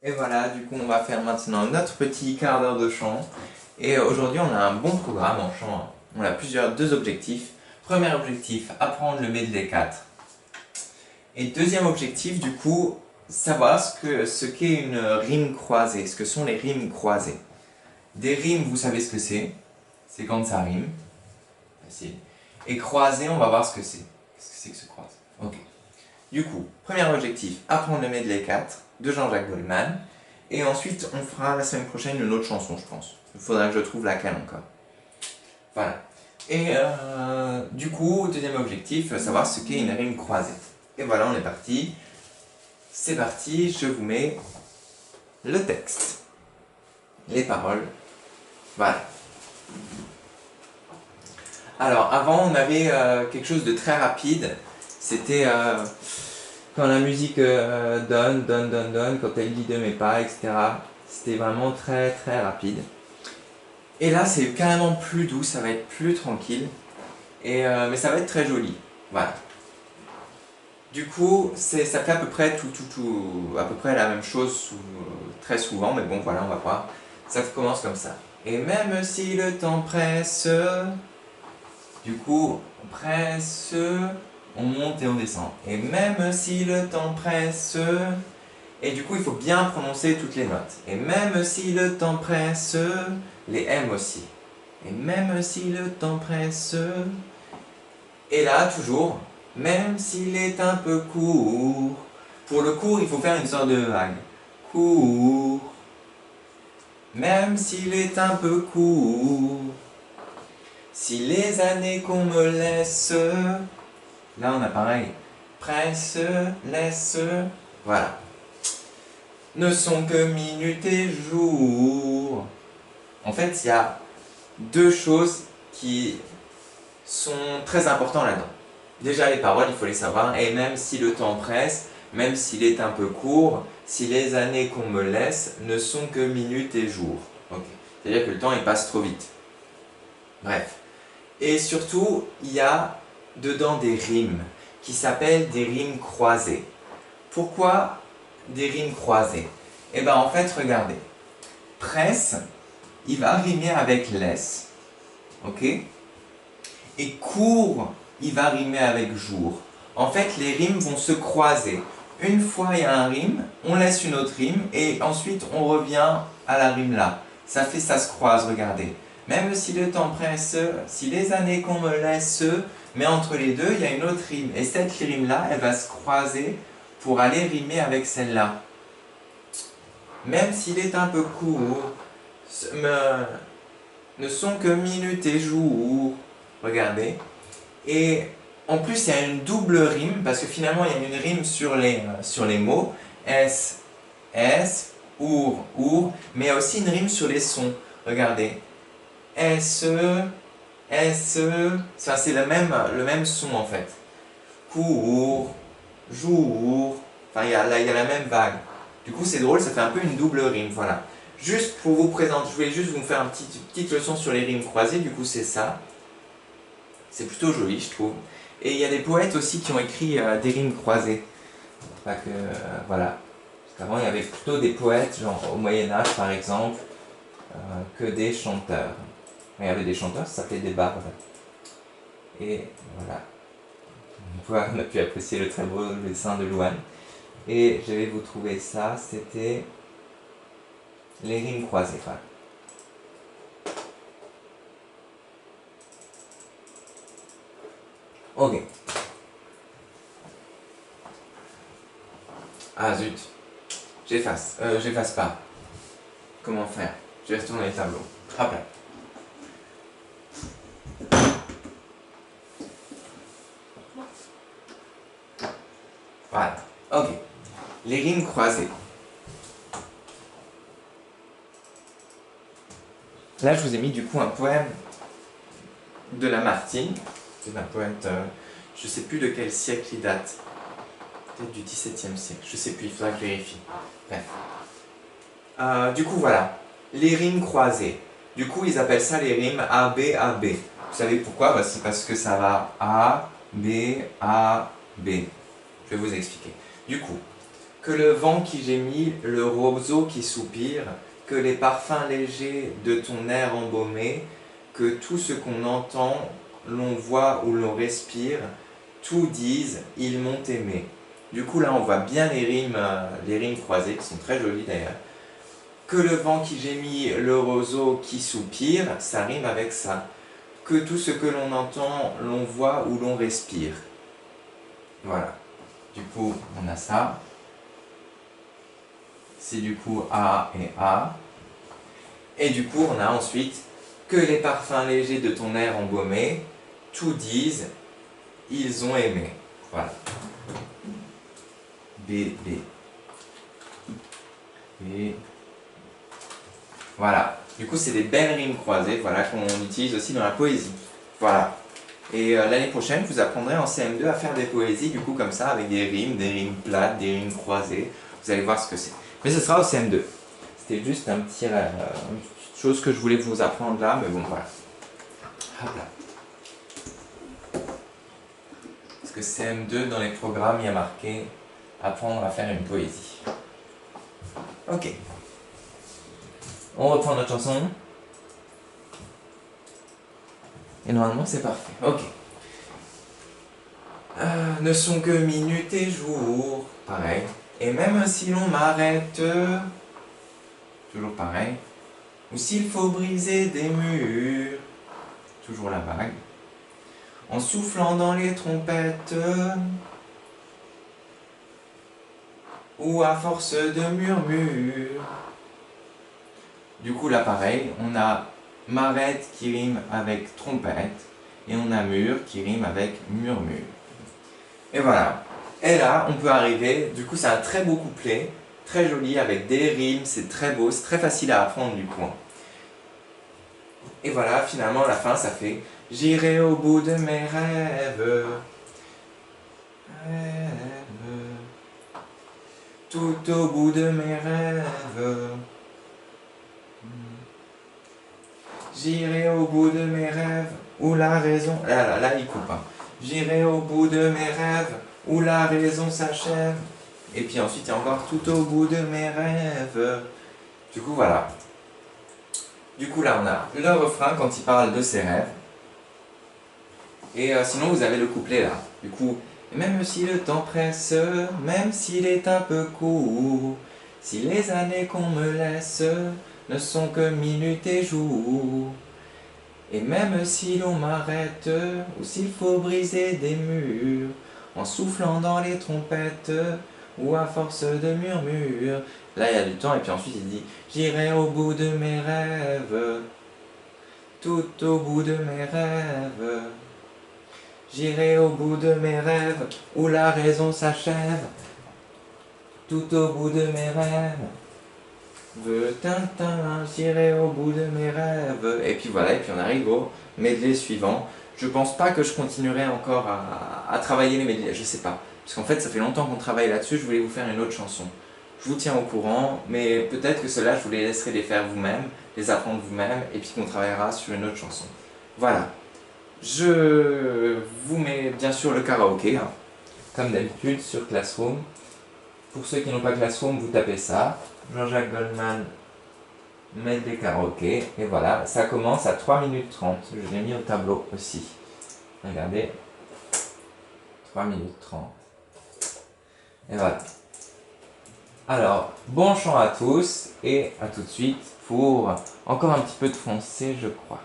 Et voilà, du coup on va faire maintenant notre petit quart d'heure de chant. Et aujourd'hui on a un bon programme en chant. On a deux objectifs. Premier objectif, apprendre le medley 4. Et deuxième objectif, du coup, savoir ce qu'est une rime croisée, ce que sont les rimes croisées. Des rimes, vous savez ce que c'est quand ça rime. Facile. Et croisé, on va voir ce que c'est. Qu'est-ce que c'est que ce croise? Ok. Du coup, premier objectif, apprendre le medley 4 de Jean-Jacques Goldman. Et ensuite, on fera la semaine prochaine une autre chanson, je pense. Il faudra que je trouve laquelle encore. Voilà. Et du coup, deuxième objectif, savoir ce qu'est une rime croisée. Et voilà, on est parti. C'est parti, je vous mets le texte. Les paroles. Voilà. Alors, avant, on avait quelque chose de très rapide. C'était quand la musique donne, quand elle dit de mes pas, etc. C'était vraiment très très rapide. Et là, c'est carrément plus doux, ça va être plus tranquille. Mais ça va être très joli. Voilà. Du coup, ça fait à peu près à peu près la même chose très souvent, mais bon, voilà, on va voir. Ça commence comme ça. Et même si le temps presse, du coup, on presse, on monte et on descend. Et même si le temps presse, et du coup, il faut bien prononcer toutes les notes. Et même si le temps presse, les M aussi. Et même si le temps presse, et là, toujours, même s'il est un peu court. Pour le court, il faut faire une sorte de vague. Court. Même s'il est un peu court. Si les années qu'on me laisse, là on a pareil, presse, laisse, voilà, ne sont que minutes et jours. En fait, il y a deux choses qui sont très importantes là-dedans. Déjà les paroles, il faut les savoir, et même si le temps presse, même s'il est un peu court, si les années qu'on me laisse ne sont que minutes et jours. Okay. C'est-à-dire que le temps il passe trop vite. Bref. Et surtout, il y a dedans des rimes qui s'appellent des rimes croisées. Pourquoi des rimes croisées? Eh bien en fait, regardez. Presse, il va rimer avec laisse. Ok? Et court, il va rimer avec jour. En fait, les rimes vont se croiser. Une fois il y a un rime, on laisse une autre rime et ensuite on revient à la rime là. Ça se croise, regardez. Même si le temps presse, si les années qu'on me laisse, mais entre les deux, il y a une autre rime. Et cette rime-là, elle va se croiser pour aller rimer avec celle-là. Même s'il est un peu court, ne sont que minutes et jours. Regardez. Et en plus, il y a une double rime, parce que finalement, il y a une rime sur les mots. S, S, our, mais il y a aussi une rime sur les sons. Regardez. S, S, ça c'est le même son en fait. Court, jour, enfin il y a la même vague. Du coup c'est drôle, ça fait un peu une double rime, voilà. Juste pour vous présenter, je voulais juste vous faire une petite leçon sur les rimes croisées, du coup c'est ça. C'est plutôt joli je trouve. Et il y a des poètes aussi qui ont écrit des rimes croisées. Pas que, voilà. Parce qu'avant il y avait plutôt des poètes, genre au Moyen-Âge par exemple, que des chanteurs. Il y avait des chanteurs, ça s'appelait des bardes. Et voilà. On a pu apprécier le très beau dessin de Louane. Et je vais vous trouver ça, c'était les rimes croisées. Voilà. Ok. Ah zut. J'efface pas. Comment faire? Je vais retourner le tableau. Hop là. Voilà. Ok. Les rimes croisées. Là, je vous ai mis du coup un poème de Lamartine. C'est un poète, je ne sais plus de quel siècle il date. Peut-être du XVIIe siècle. Je ne sais plus, il faudra que je vérifie. Bref. Du coup, voilà. Les rimes croisées. Du coup, ils appellent ça les rimes A, B, A, B. Vous savez pourquoi? Bah, c'est parce que ça va A, B, A, B. Je vais vous expliquer. Du coup, que le vent qui gémit, le roseau qui soupire, que les parfums légers de ton air embaumé, que tout ce qu'on entend, l'on voit ou l'on respire, tout disent, ils m'ont aimé. Du coup là on voit bien les rimes croisées qui sont très jolies d'ailleurs. Que le vent qui gémit, le roseau qui soupire, ça rime avec ça. Que tout ce que l'on entend, l'on voit ou l'on respire. Voilà. Du coup, on a ça. C'est du coup A et A. Et du coup, on a ensuite que les parfums légers de ton air embaumé, tout disent, ils ont aimé. Voilà. B, B. B. Voilà. Du coup, c'est des belles rimes croisées, voilà, qu'on utilise aussi dans la poésie. Voilà. Et l'année prochaine, vous apprendrez en CM2 à faire des poésies, du coup, comme ça, avec des rimes plates, des rimes croisées. Vous allez voir ce que c'est. Mais ce sera au CM2. C'était juste une petite chose que je voulais vous apprendre là, mais bon, voilà. Hop là. Parce que CM2, dans les programmes, il y a marqué apprendre à faire une poésie. Ok. On reprend notre chanson. Et normalement, c'est parfait. Ok. Ne sont que minutes et jours. Pareil. Et même si l'on m'arrête, toujours pareil. Ou s'il faut briser des murs, toujours la vague. En soufflant dans les trompettes, ou à force de murmures. Du coup là pareil, on a m'arrête qui rime avec trompette, et on a mur qui rime avec murmure. Et voilà. Et là, on peut arriver, du coup c'est un très beau couplet, très joli, avec des rimes, c'est très beau, c'est très facile à apprendre du coup. Et voilà, finalement, à la fin, ça fait « J'irai au bout de mes rêves, tout au bout de mes rêves. J'irai au bout de mes rêves, où la raison... » Là, il coupe. Hein. « J'irai au bout de mes rêves, où la raison s'achève. » Et puis ensuite, il y a encore « Tout au bout de mes rêves. » Du coup, voilà. Du coup, là, on a le refrain quand il parle de ses rêves. Et sinon, vous avez le couplet, là. Du coup, même si le temps presse, même s'il est un peu court, si les années qu'on me laisse ne sont que minutes et jours, et même si l'on m'arrête, ou s'il faut briser des murs, en soufflant dans les trompettes, ou à force de murmures. Là, il y a du temps, et puis ensuite il dit « J'irai au bout de mes rêves, tout au bout de mes rêves. J'irai au bout de mes rêves, où la raison s'achève, tout au bout de mes rêves. Tintin, j'irai au bout de mes rêves. » Et puis voilà, et puis on arrive au medley suivant. Je pense pas que je continuerai encore à travailler les medleys, je sais pas. Parce qu'en fait, ça fait longtemps qu'on travaille là-dessus, je voulais vous faire une autre chanson. Je vous tiens au courant, mais peut-être que ceux-là, je vous les laisserai les faire vous-même, les apprendre vous-même, et puis qu'on travaillera sur une autre chanson. Voilà. Je vous mets bien sûr le karaoké, hein, comme d'habitude, sur Classroom. Pour ceux qui n'ont pas Classroom, vous tapez ça. Jean-Jacques Goldman, medley karaoké. Et voilà, ça commence à 3 minutes 30. Je l'ai mis au tableau aussi. Regardez. 3 minutes 30. Et voilà. Alors, bon chant à tous et à tout de suite pour encore un petit peu de français, je crois.